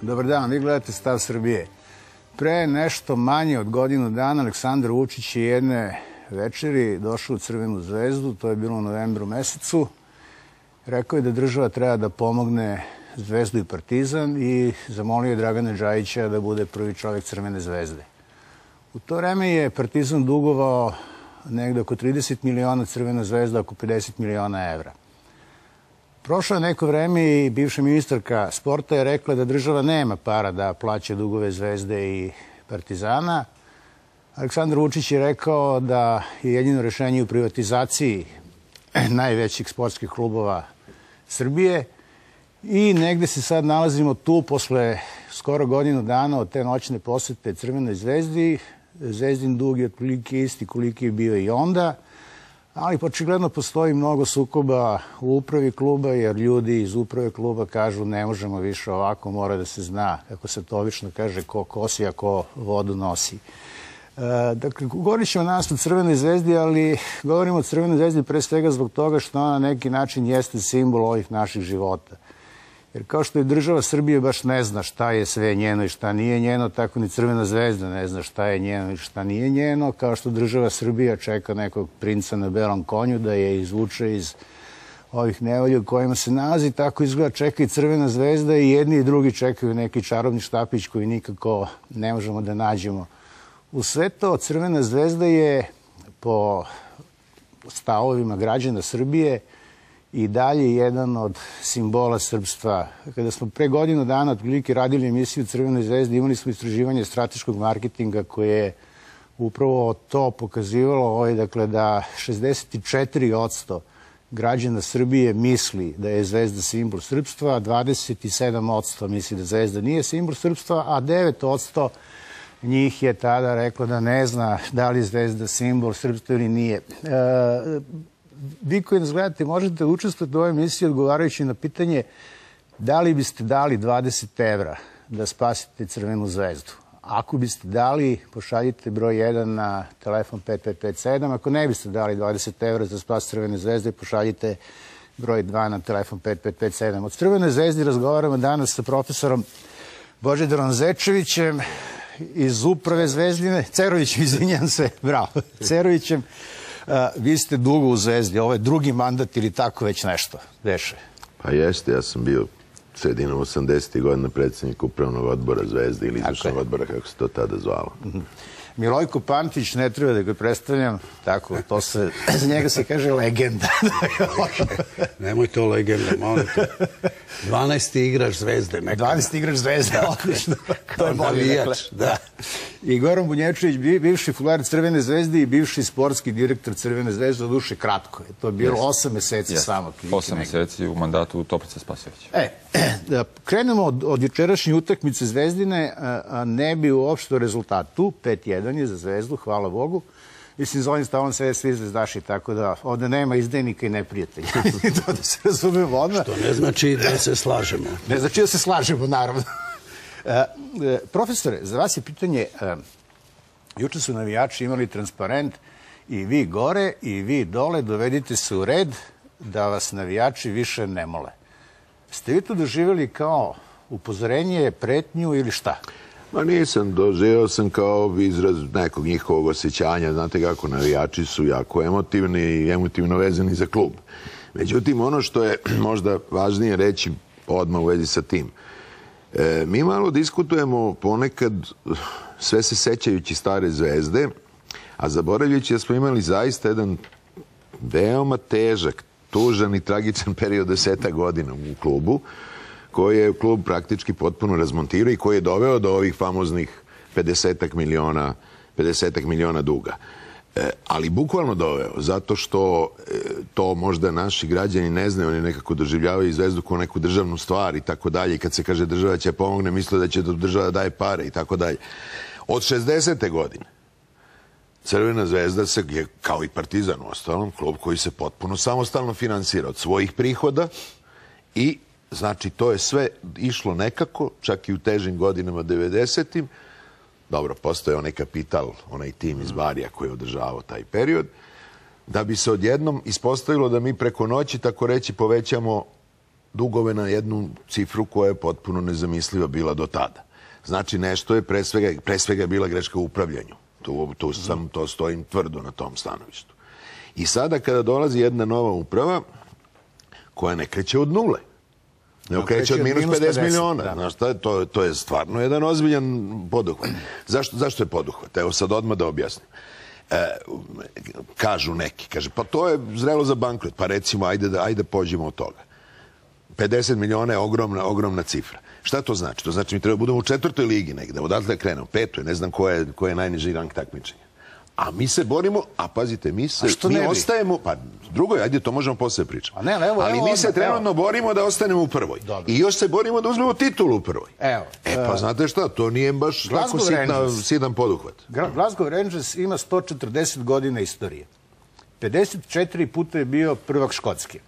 Dobar dan, vi gledate Stav Srbije. Pre nešto manje od godinu dana Aleksandar Vučić je jedne večeri došao u Crvenu zvezdu, to je bilo u novembru mesecu. Rekao je da država treba da pomogne Zvezdu i Partizan i zamolio je Dragana Džajića da bude prvi čovjek Crvene zvezde. U to vreme je Partizan dugovao negde oko 30 miliona, Crvena zvezda oko 50 miliona evra. Prošlo je neko vreme i bivša ministarka sporta je rekla da država nema para da plaća dugove Zvezde i Partizana. Aleksandar Vučić je rekao da je jedino rešenje u privatizaciji najvećih sportskih klubova Srbije i negde se sad nalazimo tu posle skoro godinu dana od te noćne posete Crvenoj zvezdi. Zvezdin dug je otprilike isti koliki je bio i onda, ali očigledno postoji mnogo sukoba u upravi kluba, jer ljudi iz uprave kluba kažu ne možemo više ovako, mora da se zna, kako se to obično kaže, ko kosi, a ko vodu nosi. Dakle, govorit ćemo danas o Crvenoj zvezdi, ali govorimo o Crvenoj zvezdi pre svega zbog toga što ona na neki način jeste simbol ovih naših života. Jer kao što je država Srbije baš ne zna šta je sve njeno i šta nije njeno, tako ni Crvena zvezda ne zna šta je njeno i šta nije njeno, kao što država Srbija čeka nekog princa na belom konju da je izvuče iz ovih nevolja u kojima se nalazi, tako izgleda čeka i Crvena zvezda i jedni i drugi čekaju neki čarobni štapić koji nikako ne možemo da nađemo. U sve to Crvena zvezda je po stavovima građana Srbije i dalje jedan od simbola srpstva. Kada smo pre godinu dana otprilike radili emisiju Crvenoj zvezdi, imali smo istraživanje strateškog marketinga koje je upravo to pokazivalo, dakle, da 64% građana Srbije misli da je zvezda simbol srpstva, 27% misli da zvezda nije simbol srpstva, a 9% njih je tada reklo da ne zna da li je zvezda simbol srpstva ili nije. Vi koji nas gledate možete učestvovati u ovoj emisiji odgovarajući na pitanje da li biste dali 20 evra da spasite Crvenu zvezdu. Ako biste dali, pošaljite broj 1 na telefon 5557. Ako ne biste dali 20 evra za spas Crvene zvezde, pošaljite broj 2 na telefon 5557. Od Crvene zvezde razgovaramo danas sa profesorom Božidarom Zečevićem iz uprave Zvezdine, Cerovićem, izvinjam se, bravo, Cerovićem. Vi ste dugo u Zvezdi, ovo je drugi mandat ili tako već nešto deše? Pa jeste, ja sam bio sredinom 80. godina predsjednik upravnog odbora Zvezde ili izvršnog odbora, kako se to tada zvalo. Milojko Pantić, ne treba da ga predstavljam, tako, to se, za njega se kaže legenda. Nemoj to legenda, molim te. 12. igrač Zvezde. 12. igrač Zvezde, odlično. To je navijač, da. I Goran Bunječević, bivši fular Crvene zvezde i bivši sportski direktor Crvene zvezde, do duše kratko. To je bilo 8 meseci samo. 8 meseci u mandatu Toplice Spasojevića. Da krenemo od jučerašnje utakmice Zvezdine, ne bi uopšte o rezultatu, 5-1 je za Zvezdu, hvala Bogu. Mislim, za ovim stavom sve svi zvezdaši, tako da ovde nema izdajnika i neprijatelja. To da se razumemo odmah. Što ne znači da se slažemo. Ne znači da se slažemo, naravno. Profesore, za vas je pitanje, juče su navijači imali transparent i vi gore i vi dole, dovedite se u red da vas navijači više ne mole. Ste vi to doživjeli kao upozorenje, pretnju ili šta? Ma nisam, doživio sam kao izraz nekog njihovog osjećanja. Znate kako, navijači su jako emotivni i emotivno vezani za klub. Međutim, ono što je možda važnije reći odmah u vezi sa tim, mi malo diskutujemo ponekad, sve se sećajući stare Zvezde, a zaboravljajući da smo imali zaista jedan veoma težak, tužan i tragičan period 10 godina u klubu, koji je klub praktički potpuno razmontirao i koji je doveo do ovih famoznih 50 miliona duga. Ali bukvalno doveo, zato što to možda naši građani ne znaju, oni nekako doživljavaju Zvezdu kao neku državnu stvar i tako dalje. I kad se kaže država će pomogne, misle da će država daje pare i tako dalje. Od 60. godine Crvena zvezda se je, kao i Partizan u ostalom, klub koji se potpuno samostalno finansira od svojih prihoda i znači to je sve išlo nekako, čak i u težim godinama 90-im. Dobro, postoje onaj kapital, onaj tim iz Barija koji je održavao taj period, da bi se odjednom ispostavilo da mi preko noći, tako reći, povećamo dugove na jednu cifru koja je potpuno nezamisliva bila do tada. Znači, nešto je pre svega bila greška u upravljanju. To stojim tvrdo na tom stanovištu. I sada kada dolazi jedna nova uprava koja ne kreće od nule, ne kreće od minus 50 miliona. Znaš šta, to je stvarno jedan ozbiljan poduhvat. Zašto je poduhvat? Evo sad odmah da objasnim. Kažu neki, pa to je zrelo za bankrot, pa recimo ajde pođemo od toga. 50 miliona je ogromna cifra. Šta to znači? To znači mi treba budemo u 4. ligi negde, odatle krenemo, 5. ne znam ko je najniži rang takmičenja. A mi se borimo, a pazite, mi ostajemo, pa drugo, ajde, to možemo posle pričati. Ali mi se trenutno borimo da ostanemo u prvoj. I još se borimo da uzmemo titulu u prvoj. Pa znate šta, to nije baš tako sitan poduhvat. Glasgow Rangers ima 140 godina istorije. 54 puta je bio prvak Škotske.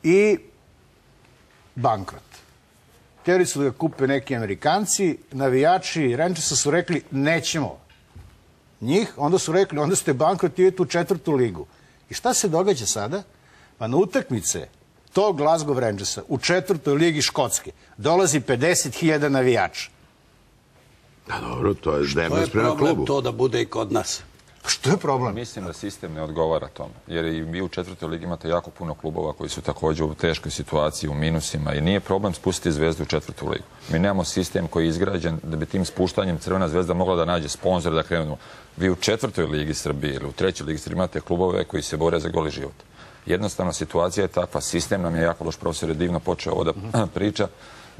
I bankrot. Htjeli su da ga kupe neki Amerikanci, navijači Rangersa su rekli nećemo njih, onda su rekli onda ste bankrot i idete u 4. ligu. I šta se događa sada? Pa na utakmice tog Glasgow Rangersa u 4. ligi Škotske dolazi 50.000 navijača. Da, dobro, to je demons prema klubu. Što je problem to da bude i kod nas? Što je problem? Mislim da sistem ne odgovara tome. Jer i vi u 4. ligi imate jako puno klubova koji su također u teškoj situaciji, u minusima. I nije problem spustiti Zvezdu u 4. ligu. Mi nemamo sistem koji je izgrađen da bi tim spuštanjem Crvena Zvezda mogla da nađe sponzor da krenu. Vi u 4. ligi Srbije ili u 3. ligi Srbije imate klubove koji se bore za goli život. Jednostavno situacija je takva. Sistem nam je jako loš, profesor je divno počeo ovo da priča.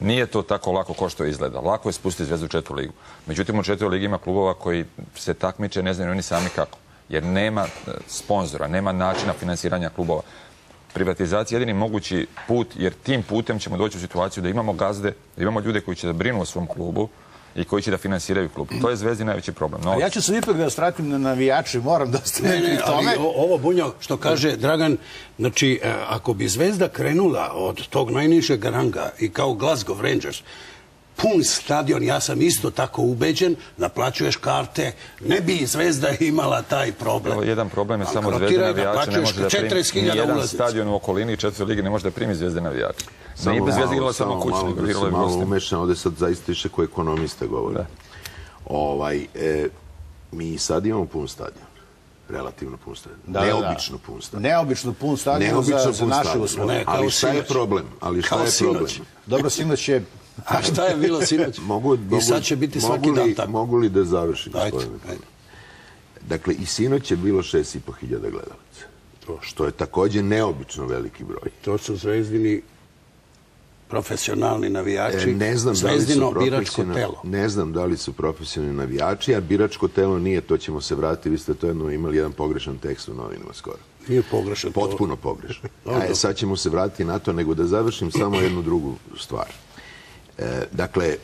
Nije to tako lako kao što izgleda. Lako je spustiti Zvezdu u 4. ligu. Međutim, u 4. ligi ima klubova koji se takmiče, ne znaju oni sami kako. Jer nema sponzora, nema načina finansiranja klubova. Privatizacija je jedini mogući put, jer tim putem ćemo doći u situaciju da imamo gazde, da imamo ljude koji će da brinu o svom klubu i koji će da finansiraju klub. To je Zvezdi najveći problem. A ja ću se ipak da stratim na navijače, moram da ostavim pri tome. Ovo Bunjo što kaže Dragan, znači ako bi Zvezda krenula od tog najnižeg ranga i kao Glasgow Rangers, pun stadion, ja sam isto tako ubeđen, naplaćuješ karte, ne bi Zvezda imala taj problem. Jedan problem je samo Zvezda navijača ne može da primi. Nijedan stadion u okolini 4. ligi ne može da primi Zvezde navijača. Nije bez Zvezda igrala samo kućni. Malo umešan, ovdje sad zaista više ko ekonomista govori. Mi sad imamo pun stadion. Relativno pun stadion. Neobično pun stadion. Neobično pun stadion za naše uslove. Ali šta je problem? Dobro, sinoć je... A šta je bilo sinoć? I sad će biti svaki dan tako. Mogu li da završim? Dakle, i sinoć je bilo 6.500 gledalaca. Što je također neobično veliki broj. To su Zvezdini profesionalni navijači, Zvezdino biračko telo. Ne znam da li su profesionalni navijači, a biračko telo nije, to ćemo se vratiti, vi ste to imali jedan pogrešan tekst u novinama skoro. Nije pogrešan. Potpuno pogrešan. Sad ćemo se vratiti na to, nego da završim samo jednu drugu stvar. Dakle,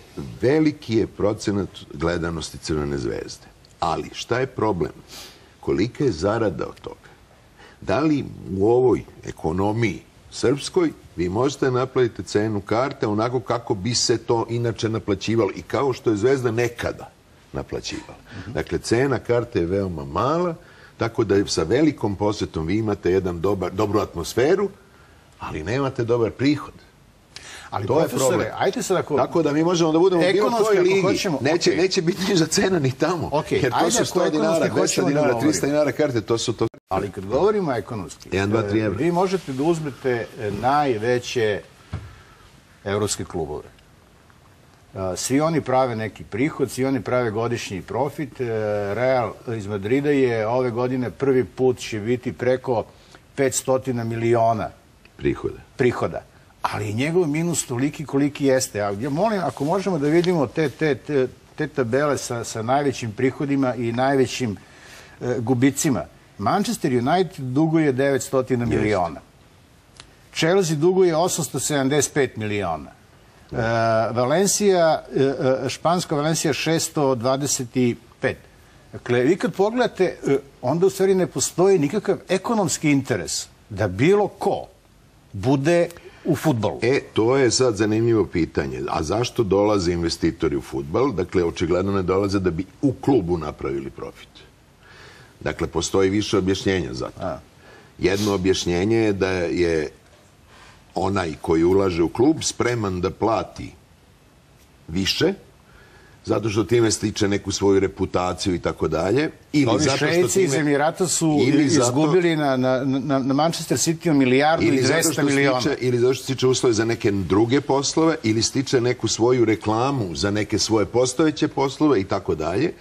veliki je procenat gledanosti Crvene Zvezde. Ali šta je problem? Kolika je zarada od toga? Da li u ovoj ekonomiji srpskoj vi možete naplatiti cenu karte onako kako bi se to inače naplaćivalo i kao što je Zvezda nekada naplaćivala. Dakle, cena karte je veoma mala, tako da sa velikom posjetom vi imate dobru atmosferu, ali nemate dobar prihod. Ali profesore, ajte sad ako... Tako da mi možemo da budemo u bilo kojoj ligi. Neće biti niža cena ni tamo. Jer to su 100 dinara, 200 dinara, 300 dinara karte, to su to... Ali kad govorimo ekonomski, 1, 2, 3 evra. Vi možete da uzmete najveće evropske klubove. Svi oni prave neki prihod, svi oni prave godišnji profit. Real iz Madrida je ove godine prvi put će biti preko 500 miliona prihoda. Ali njegov minus toliki koliki jeste. Ja molim, ako možemo da vidimo te tabele sa najvećim prihodima i najvećim gubicima. Manchester United duguje 900 miliona. Chelsea duguje 875 miliona. Španska Valencija 625. Dakle, vi kad pogledate, onda u stvari ne postoji nikakav ekonomski interes da bilo ko bude u fudbalu. To je sad zanimljivo pitanje. A zašto dolaze investitori u fudbal? Dakle, očigledno ne dolaze da bi u klubu napravili profit. Dakle, postoji više objašnjenja za to. Jedno objašnjenje je da je onaj koji ulaže u klub spreman da plati više, zato što time stiče neku svoju reputaciju i tako dalje. Ovi šejci iz Emirata su izgubili na Manchester City milijardu i 200 miliona. Ili zato što stiče uslove za neke druge poslove, ili stiče neku svoju reklamu za neke svoje postojeće poslove i tako dalje.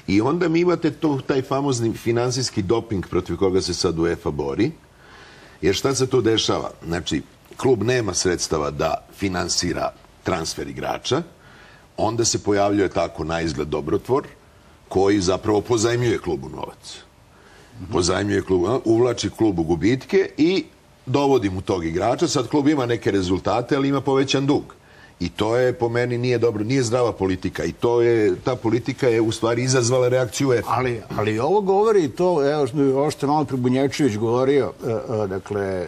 I onda mi imate taj famozni finansijski doping protiv koga se sad UEFA bori. Jer šta se tu dešava? Znači, klub nema sredstava da finansira transfer igrača, onda se pojavljuje tako na izgled dobrotvor koji zapravo pozajmljuje klubu novac. Pozajmljuje klubu, uvlači klub u gubitke i dovodi mu tog igrača. Sad klub ima neke rezultate, ali ima povećan dug. I to je, po meni, nije dobro, nije zdrava politika. I ta politika je u stvari izazvala reakciju UEFA. Ali ovo govori i to, evo što je malo Bunjevčević govorio, dakle,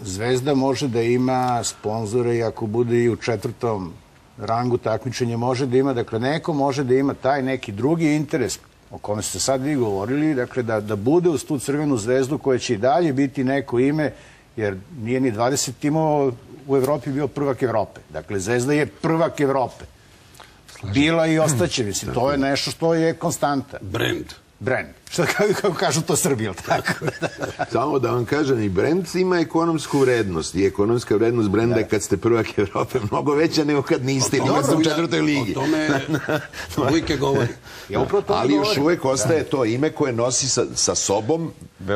Zvezda može da ima sponzore i ako bude i u 4. rangu takmičenja može da ima, dakle, neko može da ima taj neki drugi interes o kome ste sad vi govorili, dakle, da bude uz tu Crvenu zvezdu koja će i dalje biti neko ime, jer nije ni 20 timova u Evropi bio prvak Evrope. Dakle, Zvezda je prvak Evrope. Bila i ostaće, mislim. To je nešto što je konstanta. Brand. Što kako kažu to Srbi, ili tako? Samo da vam kažem, i brand ima ekonomsku vrednost. I ekonomska vrednost brenda je kad ste prvak Evrope mnogo veća nego kad niste ili kad ste u 4. ligi. O tome uvijek govori. Ali još uvijek ostaje to ime koje nosi sa sobom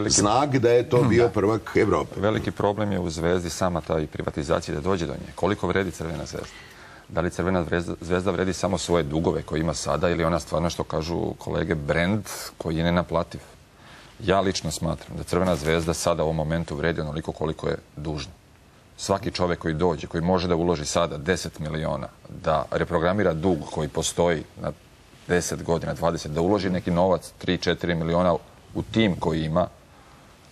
znak da je to bio prvak Evrope. Veliki problem je u Zvezdi sama ta i privatizacija da dođe do nje. Koliko vredi Crvena zvezda? Da li Crvena zvezda vredi samo svoje dugove koje ima sada ili ona stvarno, što kažu kolege, brend koji je nenaplativ? Ja lično smatram da Crvena zvezda sada u ovom momentu vredi onoliko koliko je dužna. Svaki čovjek koji dođe, koji može da uloži sada 10 miliona, da reprogramira dug koji postoji na 10 godina, 20, da uloži neki novac, 3-4 miliona u tim koji ima,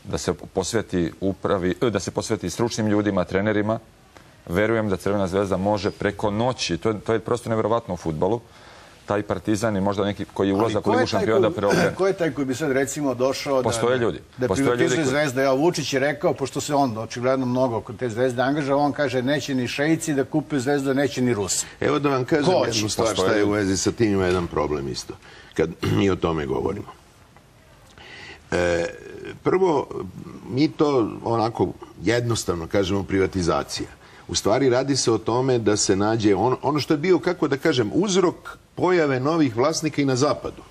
da se posveti upravi, da se posveti stručnim ljudima, trenerima. Verujem da Crvena zvezda može preko noći, to je prosto nevjerovatno u fudbalu, taj Partizan i možda neki koji ulazak u Ligu šampiona da preokrene. Ko je taj koji bi sad recimo došao da privatizuje Zvezda? Evo, Vučić je rekao, pošto se on očigledno mnogo kod te Zvezde angažava, on kaže neće ni šejci da kupe Zvezdu, neće ni Rusi. Evo da vam kažem jednu stvar šta je u vezi sa tim, ima jedan problem isto, kad mi o tome govorimo. Prvo, mi to onako jednostavno kažemo privatizacija. U stvari radi se o tome da se nađe ono što je bio, kako da kažem, uzrok pojave novih vlasnika i na zapadu.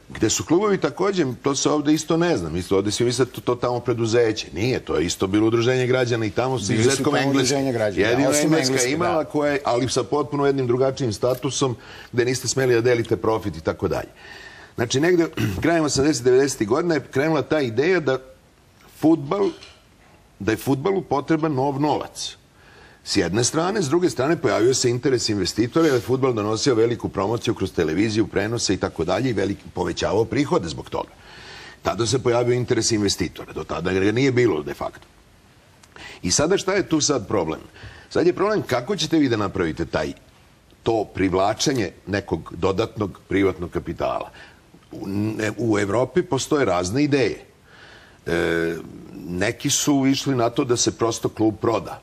Gde su klubovi također, to se ovdje isto ne znam, ovdje svi misle to tamo preduzeće. Nije, to je isto bilo udruženje građana i tamo s izuzetkom Engleske. Jedino Engleska je imala, ali sa potpuno jednim drugačijim statusom gde niste smeli da delite profit i tako dalje. Znači, negde krajem 80-90 godina je krenula ta ideja da je fudbalu potreban nov novac. S jedne strane, s druge strane pojavio se interes investitora jer je fudbal donosio veliku promociju kroz televiziju, prenose i tako dalje i povećavao prihode zbog toga. Tada se pojavio interes investitora. Do tada ga nije bilo de facto. I sada šta je tu sad problem? Sad je problem kako ćete vi da napravite to privlačenje nekog dodatnog privatnog kapitala. U Evropi postoje razne ideje. Neki su išli na to da se prosto klub proda.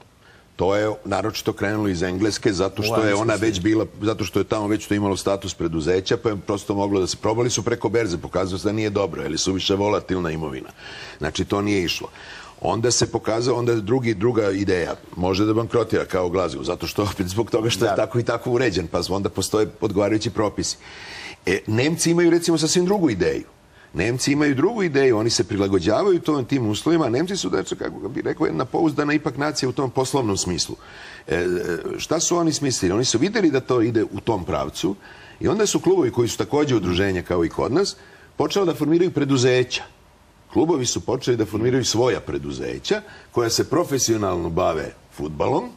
To je naročito krenulo iz Engleske zato što je ona već bila, zato što je tamo već to imalo status preduzeća, pa je prosto moglo da se probali su preko berze, pokazalo se da nije dobro, jer su više volatilna imovina. Znači to nije išlo. Onda se pokazao, onda druga ideja, može da bankrotira kao Glasgow, zato što opet zbog toga što je tako i tako uređen, pa onda postoje odgovarajući propisi. Nemci imaju recimo sasvim drugu ideju. Nemci imaju drugu ideju, oni se prilagođavaju tim uslovima, a Nemci su, kako bi rekao, jedna pouzdana ipak nacija u tom poslovnom smislu. Šta su oni smislili? Oni su vidjeli da to ide u tom pravcu i onda su klubovi koji su također udruženja kao i kod nas, počeli da formiraju preduzeća. Klubovi su počeli da formiraju svoja preduzeća koja se profesionalno bave fudbalom,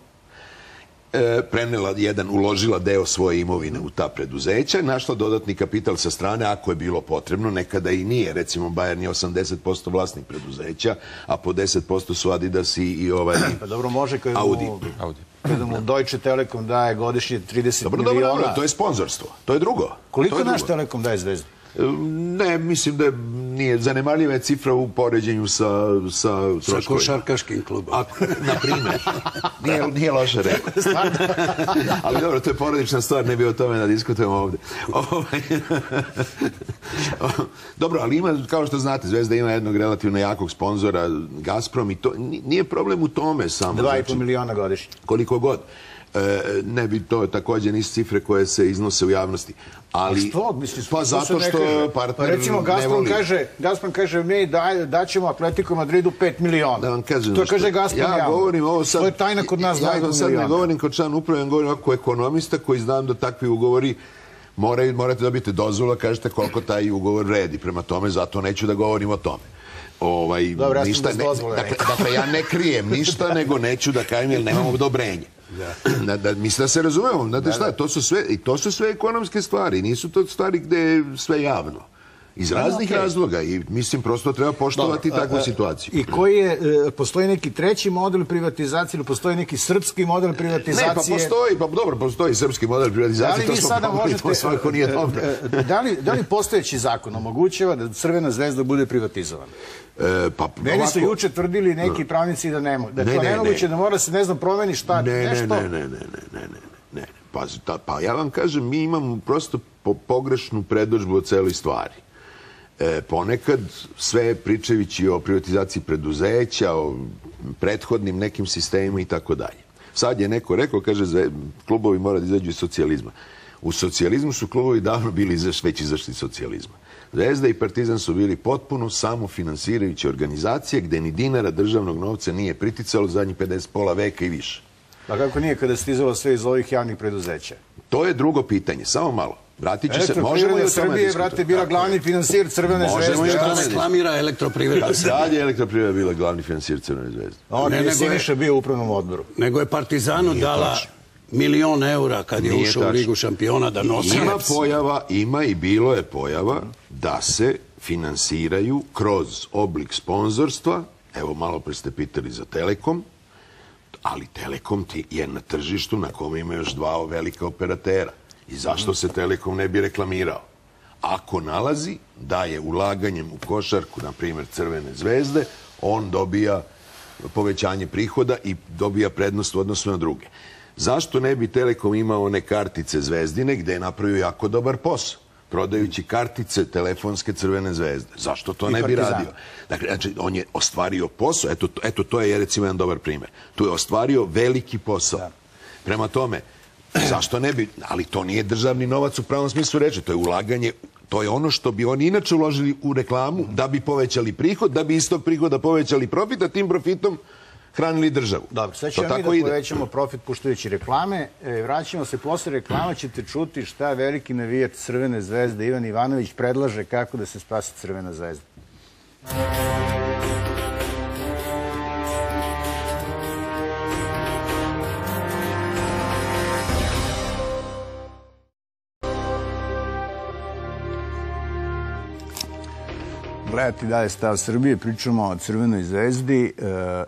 uložila deo svoje imovine u ta preduzeća, našla dodatni kapital sa strane ako je bilo potrebno, nekada i nije. Recimo, Bayern je 80% vlasnik preduzeća, a po 10% su Adidas i Pa dobro, može Audi. Kada mu Deutsche Telekom daje godišnje 30 miliona. Dobro, to je sponzorstvo. To je drugo. Koliko naš Telekom daje Zvezdi? Ne, mislim da je nije zanemarljiva je cifra u poređenju sa troškovima. Sa košarkaškim klubom. Na primjer. Nije loše rekao. Ali dobro, to je porodična stvar, ne bi o tome da diskutujemo ovde. Dobro, ali ima, kao što znate, Zvezda ima jednog relativno jakog sponzora, Gazprom, i to nije problem u tome samo. 2,5 miliona godišnje. Koliko god. Ne bi to također nisu cifre koje se iznose u javnosti. Ali, pa zato što partner recimo, Gazprom kaže mi daćemo Atletico Madridu 5 miliona. Da vam kažem, to kaže Gazprom javno. Ja govorim ovo sad, to je tajna kod nas 2,5 miliona. Ja sad ne govorim kao član uprave, ja govorim ako ekonomista koji znam da takvi ugovori morate dobiti dozvolu, kažete koliko taj ugovor vredi. Prema tome, zato neću da govorim o tome. Dobro, ja sam bez dozvole. Dakle, ja ne krijem ništa, nego neću da kajem jer nemam odobrenje. Mislim da se razumemo, znate šta, to su sve ekonomske stvari, nisu to stvari gde je sve javno. Iz raznih razloga i mislim prosto treba poštovati takvu situaciju. I postoji neki treći model privatizacije ili postoji neki srpski model privatizacije? Ne, pa dobro, postoji srpski model privatizacije, to smo pomogli, to svako nije dobro. Da li postojeći zakon omogućava da Crvena zvezda bude privatizovana? Meni su juče tvrdili neki pravnici da ne mogu. Da je to nemoguće, da mora se, ne znam, promeni šta, nešto. Ne. Pa ja vam kažem, mi imamo prosto pogrešnu predodžbu o celoj stvari. Ponekad sve pričajući o privatizaciji preduzeća, o prethodnim nekim sistemima i tako dalje. Sad je neko rekao, kaže, klubovi mora da izađu iz socijalizma. U socijalizmu su klubovi davno bili već izašli iz socijalizma. Zvezda i Partizan su bili potpuno samofinansirajuće organizacije gde ni dinara državnog novca nije priticalo zadnjih 50 pola veka i više. A kako nije kada stizalo sve iz ovih javnih preduzeća? To je drugo pitanje, samo malo. Vratit ću se, možemo i o tome Srbije, brate, bila glavni finansir Crvene zvezde. Šta reklamira Elektroprivreda Srbije? Sad je Elektroprivreda bila glavni finansir Crvene zvezde. On je Siniša bio u upravnom odboru. Nego je Partizanu dala €1.000.000 kad je ušao u Ligu šampiona da nosi. Ima i bilo je pojava da se finansiraju kroz oblik sponzorstva. Evo, malo pre ste pitali za Telekom, ali Telekom je na tržištu na kome ima još dva velika operatera. I zašto se Telekom ne bi reklamirao? Ako nalazi da je ulaganjem u košarku, na primjer Crvene zvezde, on dobija povećanje prihoda i dobija prednost u odnosu na druge. Zašto ne bi Telekom imao one kartice Zvezdine gde je napravio jako dobar posao? Prodajući kartice telefonske Crvene zvezde. Zašto to ne bi radio? Dakle, on je ostvario posao. Eto, to je recimo jedan dobar primjer. Tu je ostvario veliki posao. Prema tome, zašto ne bi? Ali to nije državni novac u pravom smislu reči. To je ulaganje, to je ono što bi oni inače uložili u reklamu da bi povećali prihod, da bi iz tog prihoda povećali profit, a tim profitom hranili državu. Dobro, sad ćemo mi da povećamo profit puštajući reklame. Vraćamo se posle reklama, ćete čuti šta veliki navijač Crvene zvezde Ivan Ivanović predlaže kako da se spasi Crvena zvezda. Gledati dalje Stav Srbije, pričamo o Crvenoj zvezdi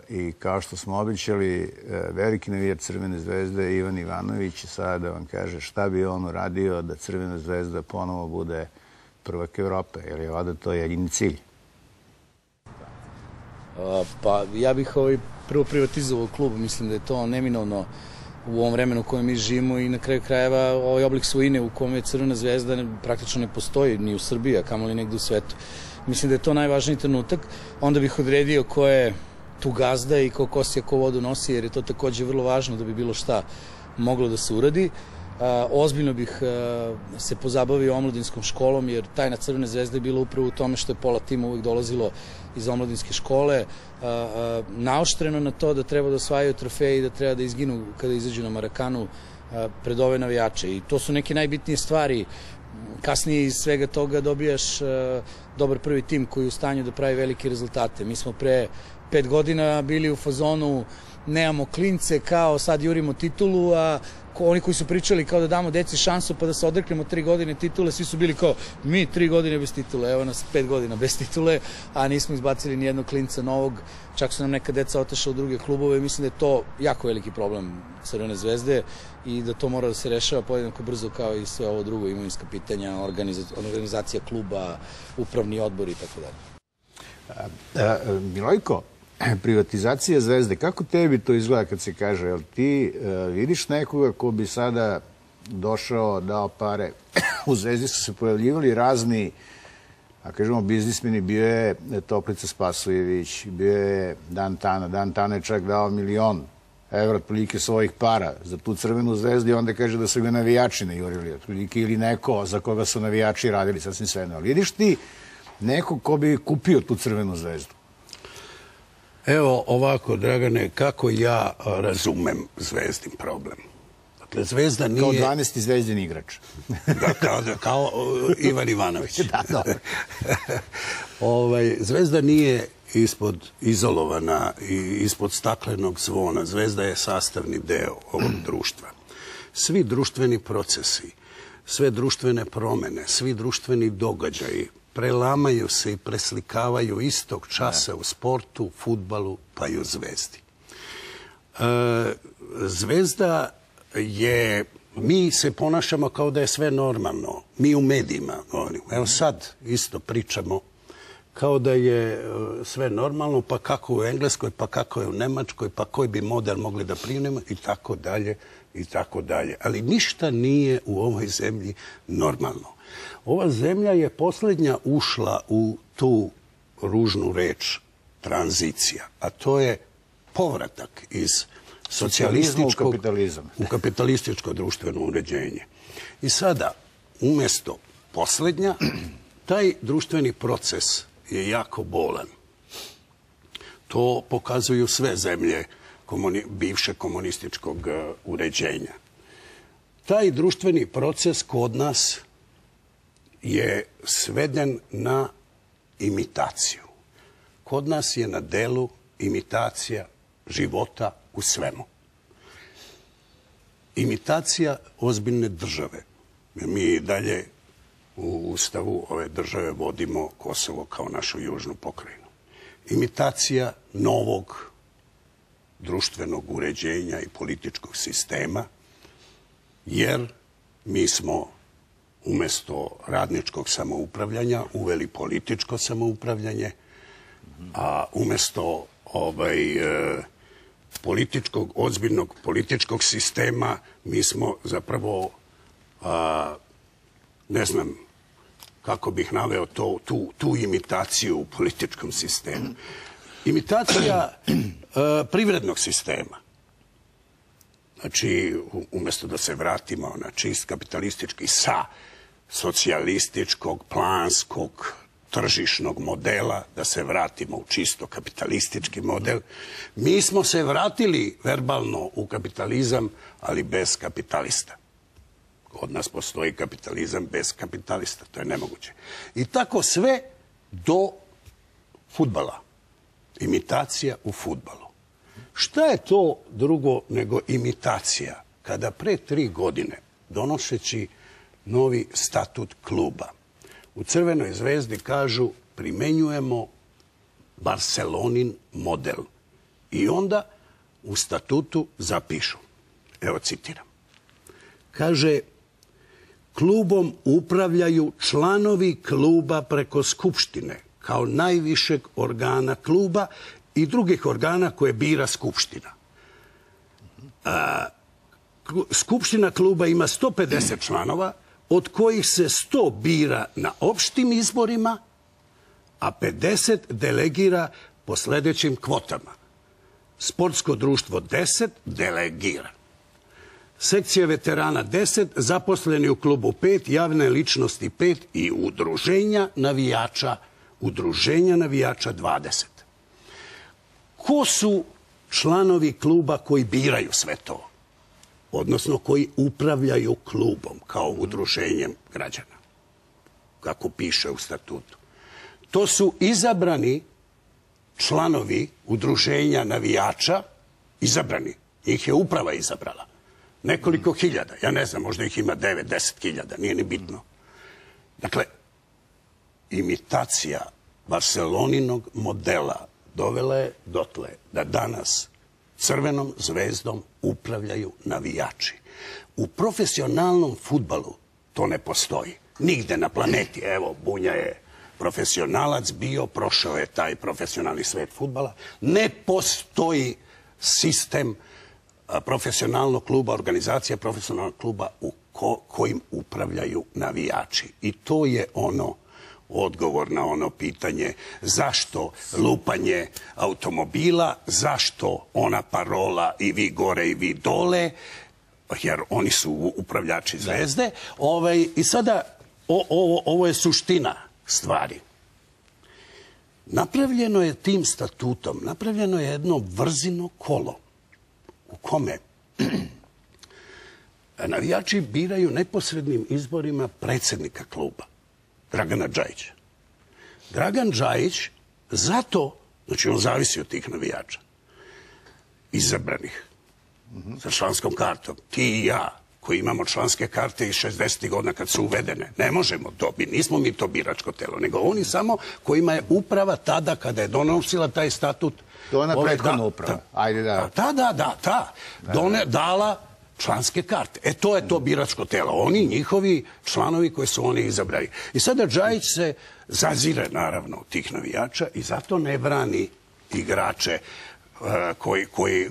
i kao što smo običali, veliki navijač Crvene zvezde Ivan Ivanović sada da vam kaže šta bi on uradio da Crvena zvezda ponovo bude prvak Evrope, jer je ovdje to jedini cilj. Pa ja bih prvo privatizovao klub, mislim da je to neminovno u ovom vremenu u kojem mi živimo i na kraju krajeva ovaj oblik svojine u kome Crvena zvezda praktično ne postoji ni u Srbiji, a kamoli negde u svetu. Mislim da je to najvažniji trenutak. Onda bih odredio ko je tu gazda i ko kosi, ko vodu nosi, jer je to također vrlo važno da bi bilo šta moglo da se uradi. Ozbiljno bih se pozabavio omladinskom školom, jer tajna Crvene zvezde je bila upravo u tome što je pola tima uvijek dolazilo iz omladinske škole, naoštreno na to da treba da osvajaju trofeje i da treba da izginu kada izađu na Marakanu pred ove navijače. I to su neke najbitnije stvari. Kasnije iz svega toga dobijaš dobar prvi tim koji je u stanju da pravi velike rezultate. Mi smo pre 5 godina bili u fazonu nemamo klince, kao sad jurimo titulu, a oni koji su pričali kao da damo deci šansu pa da se odreknemo 3 godine titule, svi su bili kao mi 3 godine bez titule, evo nas 5 godina bez titule, a nismo izbacili ni jednog klinca novog, čak su nam neka deca otišla u druge klubove i mislim da je to jako veliki problem Crvene zvezde i da to mora da se rešava podjednako brzo kao i sve ovo drugo, imovinska pitanja, organizacija kluba, upravni odbor i tako dalje. Milojko, privatizacija Zvezde, kako tebi to izgleda kad se kaže, jel ti vidiš nekoga ko bi sada došao, dao pare, u Zvezdi su se pojavljivali razni, a kažemo biznismeni, bio je Toplica Spasojević, bio je Dan Tana je čak dao 1.000.000 evra otprilike svojih para za tu Crvenu zvezdu i onda kaže da su ga navijači najurili otprilike ili neko za koga su navijači radili, sasvim svejedno. Ali vidiš ti neko ko bi kupio tu Crvenu zvezdu? Evo ovako, Dragane, kako ja razumem Zvezdin problem. Dakle, Zvezda nije... Kao 12. zvezdin igrač. Kao Ivan Ivanović. Da, dobro. Zvezda nije izolovana i ispod staklenog zvona. Zvezda je sastavni deo ovog društva. Svi društveni procesi, sve društvene promene, svi društveni događaji prelamaju se i preslikavaju istog časa u sportu, fudbalu, pa i u Zvezdi. Zvezda je, mi se ponašamo kao da je sve normalno. Mi u medijima govorimo. Evo sad isto pričamo kao da je sve normalno, pa kako u Engleskoj, pa kako je u Nemačkoj, pa koji bi model mogli da primimo i tako dalje i tako dalje. Ali ništa nije u ovoj zemlji normalno. Ova zemlja je posljednja ušla u tu ružnu reč tranzicija, a to je povratak iz socijalističkog u kapitalističko društveno uređenje. I sada, umjesto posljednja, taj društveni proces je jako bolan. To pokazuju sve zemlje bivšeg komunističkog uređenja. Taj društveni proces kod nas je sveden na imitaciju. Kod nas je na delu imitacija života u svemu. Imitacija ozbiljne države. Mi dalje u ustavu ove države vodimo Kosovo kao našu južnu pokrajinu. Imitacija novog društvenog uređenja i političkog sistema, jer mi smo umjesto radničkog samoupravljanja uveli političko samoupravljanje, a umjesto ozbiljnog političkog sistema mi smo zapravo, ne znam kako bih naveo tu imitaciju u političkom sistemu. Imitacija privrednog sistema. Znači, umjesto da se vratimo na čist kapitalistički sa socijalističkog, planskog, tržišnog modela, da se vratimo u čisto kapitalistički model. Mi smo se vratili verbalno u kapitalizam, ali bez kapitalista. Kod nas postoji kapitalizam bez kapitalista, to je nemoguće. I tako sve do fudbala. Imitacija u fudbalu. Šta je to drugo nego imitacija? Kada pre 3 godine, donoseći novi statut kluba, u Crvenoj zvezdi kažu primenjujemo Barcelonin model. I onda u statutu zapišu. Evo citiram. Kaže, klubom upravljaju članovi kluba preko skupštine, kao najvišeg organa kluba i drugih organa koje bira skupština. Skupština kluba ima 150 članova, od kojih se 100 bira na opštim izborima, a 50 delegira po sljedećim kvotama. Sportsko društvo 10 delegira. Sekcija veterana 10, zaposleni u klubu 5, javne ličnosti 5 i udruženja navijača 20. Ko su članovi kluba koji biraju sve to? Odnosno koji upravljaju klubom kao udruženjem građana, kako piše u statutu. To su izabrani članovi udruženja navijača izabrani. Njih je uprava izabrala. Nekoliko hiljada. Ja ne znam, možda ih ima 9-10 hiljada. Nije ni bitno. Dakle, imitacija Barceloninog modela dovela je dotle da danas Crvenom zvezdom upravljaju navijači. U profesionalnom fudbalu to ne postoji. Nigde na planeti. Evo, Bunja je profesionalac bio, prošao je taj profesionalni svet fudbala. Ne postoji sistem profesionalnog kluba, organizacija profesionalnog kluba u kojim upravljaju navijači. I to je odgovor na ono pitanje zašto lupanje automobila, zašto ona parola i vi gore i vi dole, jer oni su upravljači Zvezde. I sada, ovo je suština stvari. Napravljeno je tim statutom, napravljeno je jedno vrzino kolo u kome navijači biraju neposrednim izborima predsjednika kluba, Dragana Džajića. Dragan Džajić zato, znači on zavisi od tih navijača, izabranih, sa članskom kartom, ti i ja, koji imamo članske karte iz 60. godina kad su uvedene, ne možemo dobiti, nismo mi to biračko telo, nego oni samo kojima je uprava tada kada je donosila taj statut. To je ona prethodna uprava. Ajde da. Dala članske karte. To je to biračko telo. Oni, njihovi članovi koje su oni izabrali. I sada Džajić se zazire, naravno, tih navijača i zato ne brani igrače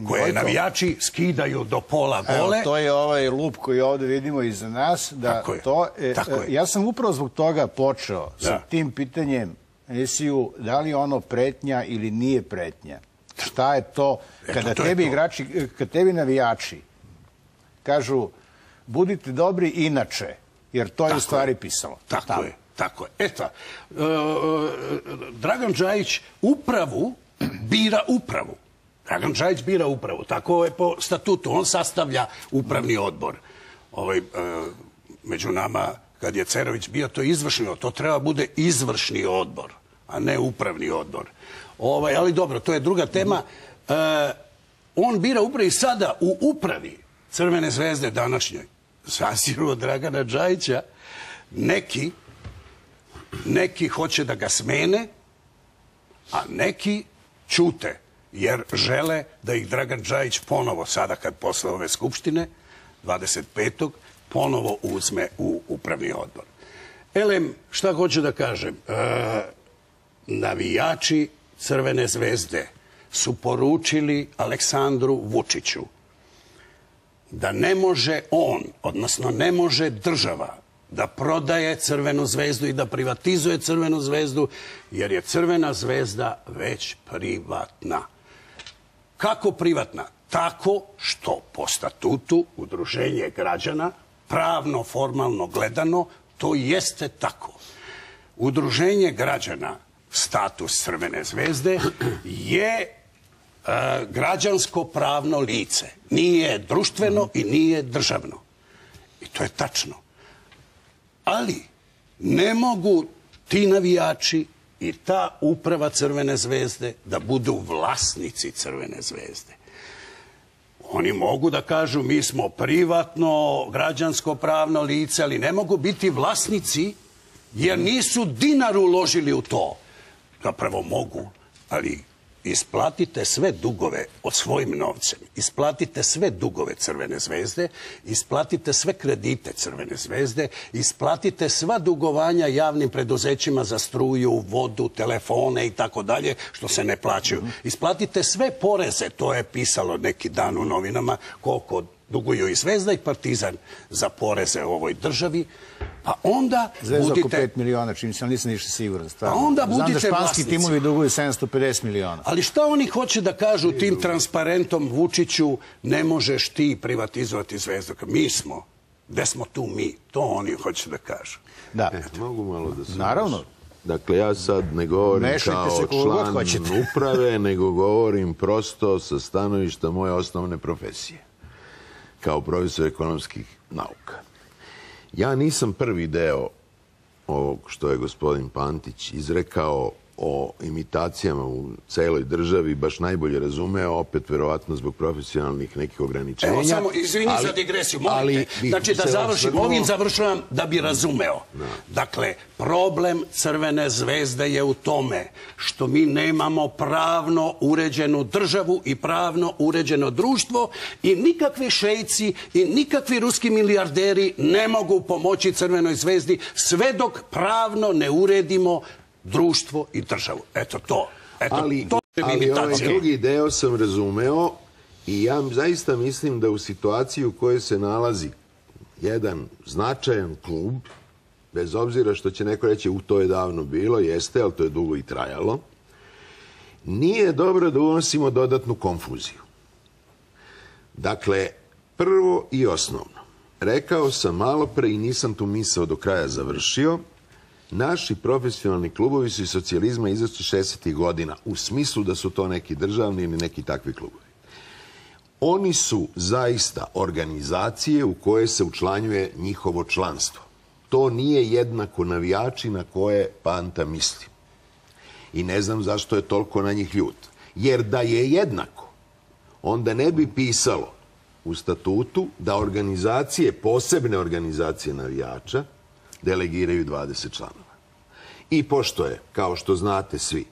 koje navijači skidaju do pola gole. To je ovaj lup koji ovdje vidimo iza nas. Ja sam upravo zbog toga počeo sa tim pitanjem Esiju, da li je ono pretnja ili nije pretnja. Šta je to kada tebi igrači, kada tebi navijači kažu budite dobri inače, jer to je u stvari pisalo. Tako je. Eto, Dragan Džajić bira upravu. Dragan Džajić bira upravu. Tako je po statutu. On sastavlja upravni odbor. Među nama, kad je Cerović bio, to je izvršni odbor. To treba bude izvršni odbor, a ne upravni odbor. Ali dobro, to je druga tema. On bira upravu i sada u upravi Crvene zvezde današnjoj zaziru od Dragana Džajića. Neki hoće da ga smene, a neki ćute, jer žele da ih Dragan Džajić ponovo, sada kad posle ove skupštine, 25. ponovo uzme u upravni odbor. Šta hoću da kažem? Navijači Crvene zvezde su poručili Aleksandru Vučiću da ne može on, odnosno ne može država, da prodaje Crvenu zvezdu i da privatizuje Crvenu zvezdu, jer je Crvena zvezda već privatna. Kako privatna? Tako što po statutu udruženje građana, pravno, formalno gledano, to jeste tako. Udruženje građana, status Crvene zvezde, je građansko pravno lice. Nije društveno i nije državno. I to je tačno. Ali ne mogu ti navijači i ta uprava Crvene zvezde da budu vlasnici Crvene zvezde. Oni mogu da kažu mi smo privatno, građansko pravno lice, ali ne mogu biti vlasnici jer nisu dinar uložili u to. Zapravo mogu, ali isplatite sve dugove od svojim novcem, isplatite sve dugove Crvene zvezde, isplatite sve kredite Crvene zvezde, isplatite sva dugovanja javnim preduzećima za struju, vodu, telefone i tako dalje, što se ne plaćaju. Isplatite sve poreze, to je pisalo neki dan u novinama, koliko duguju i Zvezda i Partizan za poreze u ovoj državi, pa onda Zvezda oko 5 miliona, čim se nisam ništa siguran. Pa onda budite vlasnici. Znam da španski timovi duguju 750 miliona. Ali šta oni hoće da kažu tim transparentom Vučiću, ne možeš ti privatizovati Zvezdu? Mi smo. Gde smo tu mi? To oni hoće da kažu. Da. Mogu malo da se... Naravno. Dakle, ja sad ne govorim kao član uprave, nego govorim prosto sa stanovišta moje osnovne profesije. Kao profesor ekonomskih nauka. Ja nisam prvi deo ovog što je gospodin Pantić izrekao o imitacijama u celoj državi baš najbolje razumeo, opet verovatno zbog profesionalnih nekih ograničenja. Evo samo, izvini za digresiju, molim te. Znači da završim, ovim završavam da bi razumeo. Dakle, problem Crvene zvezde je u tome što mi nemamo pravno uređenu državu i pravno uređeno društvo i nikakvi šejci i nikakvi ruski milijarderi ne mogu pomoći Crvenoj zvezdi sve dok pravno ne uredimo društvo i državu. Eto to. Ali ovaj drugi deo sam razumeo i ja zaista mislim da u situaciji u kojoj se nalazi jedan značajan klub, bez obzira što će neko reći to je davno bilo, jeste, ali to je dugo i trajalo, nije dobro da unosimo dodatnu konfuziju. Dakle, prvo i osnovno, rekao sam malo pre i nisam tu misao do kraja završio, naši profesionalni klubovi su iz socijalizma izašli 60. godina, u smislu da su to neki državni ili neki takvi klubovi. Oni su zaista organizacije u koje se učlanjuje njihovo članstvo. To nije jednako navijači na koje Panta misli. I ne znam zašto je toliko na njih ljut. Jer da je jednako, onda ne bi pisalo u statutu da organizacije, posebne organizacije navijača, delegiraju 20 članova. I pošto je, kao što znate svi,